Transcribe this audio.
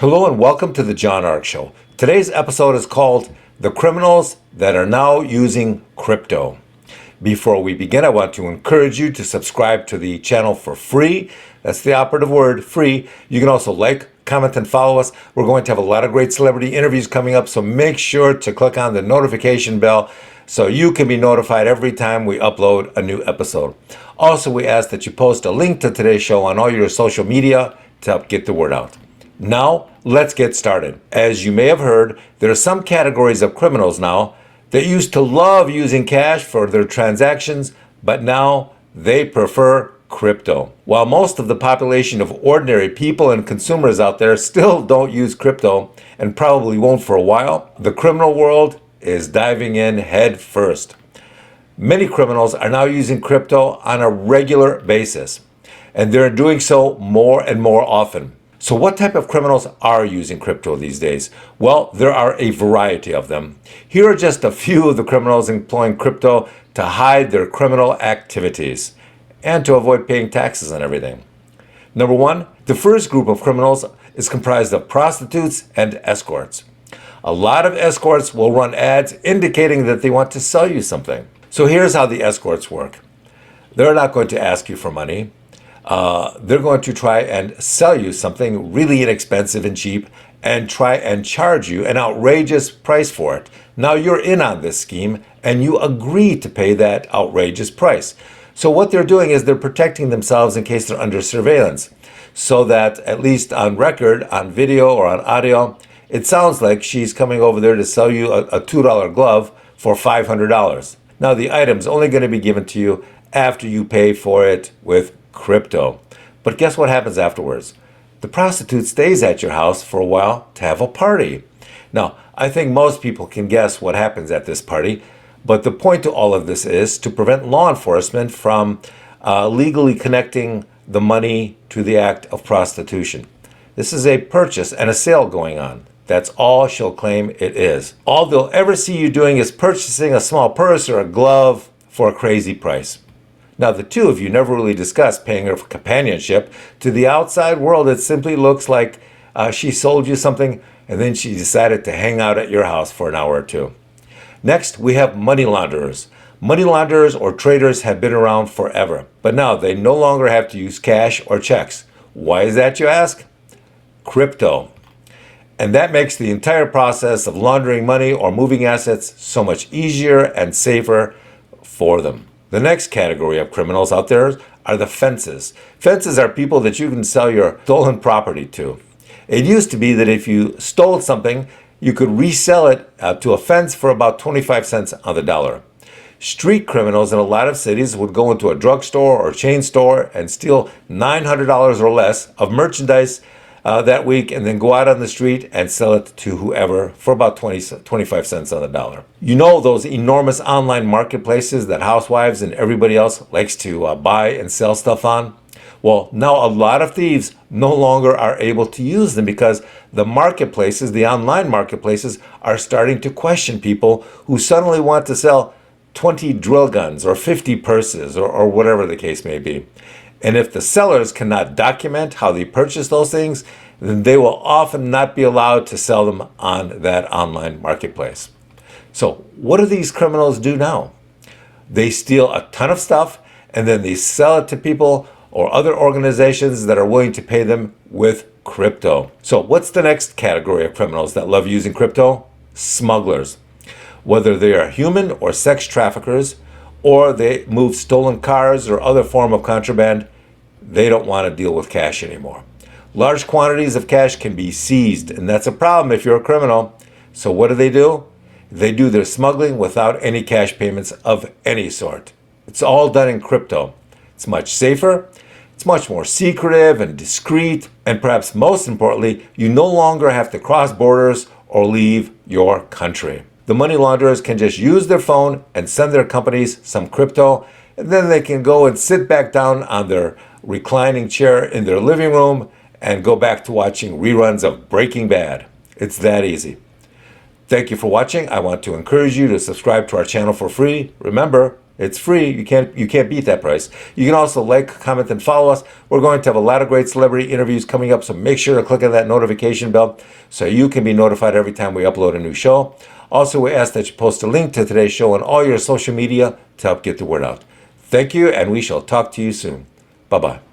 Hello and welcome to the John Ark Show. Today's episode is called The Criminals That Are Now Using Crypto. Before we begin, I want to encourage you to subscribe to the channel for free. That's the operative word, free. You can also like, comment, and follow us. We're going to have a lot of great celebrity interviews coming up, so make sure to click on the notification bell so you can be notified every time we upload a new episode. Also, we ask that you post a link to today's show on all your social media to help get the word out. Now, let's get started. As you may have heard, there are some categories of criminals now that used to love using cash for their transactions, but now they prefer crypto. While most of the population of ordinary people and consumers out there still don't use crypto and probably won't for a while, the criminal world is diving in head first. Many criminals are now using crypto on a regular basis, and they're doing so more and more often. So what type of criminals are using crypto these days? Well, there are a variety of them. Here are just a few of the criminals employing crypto to hide their criminal activities and to avoid paying taxes on everything. Number one, the first group of criminals is comprised of prostitutes and escorts. A lot of escorts will run ads indicating that they want to sell you something. So here's how the escorts work. They're not going to ask you for money. They're going to try and sell you something really inexpensive and cheap and try and charge you an outrageous price for it. Now you're in on this scheme and you agree to pay that outrageous price. So what they're doing is they're protecting themselves in case they're under surveillance, so that at least on record, on video or on audio, it sounds like she's coming over there to sell you a $2 glove for $500. Now the item's only going to be given to you after you pay for it with crypto. But guess what happens afterwards? The prostitute stays at your house for a while to have a party. Now, I think most people can guess what happens at this party, but the point to all of this is to prevent law enforcement from legally connecting the money to the act of prostitution. This is a purchase and a sale going on. That's all she'll claim it is. All they'll ever see you doing is purchasing a small purse or a glove for a crazy price. Now, the two of you never really discuss paying her for companionship. To the outside world, it simply looks like she sold you something and then she decided to hang out at your house for an hour or two. Next, we have money launderers. Money launderers or traders have been around forever, but now they no longer have to use cash or checks. Why is that, you ask? Crypto. And that makes the entire process of laundering money or moving assets so much easier and safer for them. The next category of criminals out there are the fences. Fences are people that you can sell your stolen property to. It used to be that if you stole something, you could resell it to a fence for about 25 cents on the dollar. Street criminals in a lot of cities would go into a drugstore or chain store and steal $900 or less of merchandise that week and then go out on the street and sell it to whoever for about 25 cents on the dollar. You know those enormous online marketplaces that housewives and everybody else likes to buy and sell stuff on? Well, now a lot of thieves no longer are able to use them because the marketplaces, the online marketplaces, are starting to question people who suddenly want to sell 20 drill guns or 50 purses or whatever the case may be. And if the sellers cannot document how they purchase those things, then they will often not be allowed to sell them on that online marketplace. So what do these criminals do now? They steal a ton of stuff and then they sell it to people or other organizations that are willing to pay them with crypto. So what's the next category of criminals that love using crypto? Smugglers. Whether they are human or sex traffickers, or they move stolen cars or other form of contraband, they don't want to deal with cash anymore. Large quantities of cash can be seized, and that's a problem if you're a criminal. So what do? They do their smuggling without any cash payments of any sort. It's all done in crypto. It's much safer, it's much more secretive and discreet, and perhaps most importantly, you no longer have to cross borders or leave your country. The money launderers can just use their phone and send their companies some crypto, and then they can go and sit back down on their reclining chair in their living room and go back to watching reruns of Breaking Bad. It's that easy. Thank you for watching. I want to encourage you to subscribe to our channel for free. Remember, It's free. You can't beat that price. You can also like, comment, and follow us. We're going to have a lot of great celebrity interviews coming up, so make sure to click on that notification bell so you can be notified every time we upload a new show. Also, we ask that you post a link to today's show on all your social media to help get the word out. Thank you, and we shall talk to you soon. Bye-bye.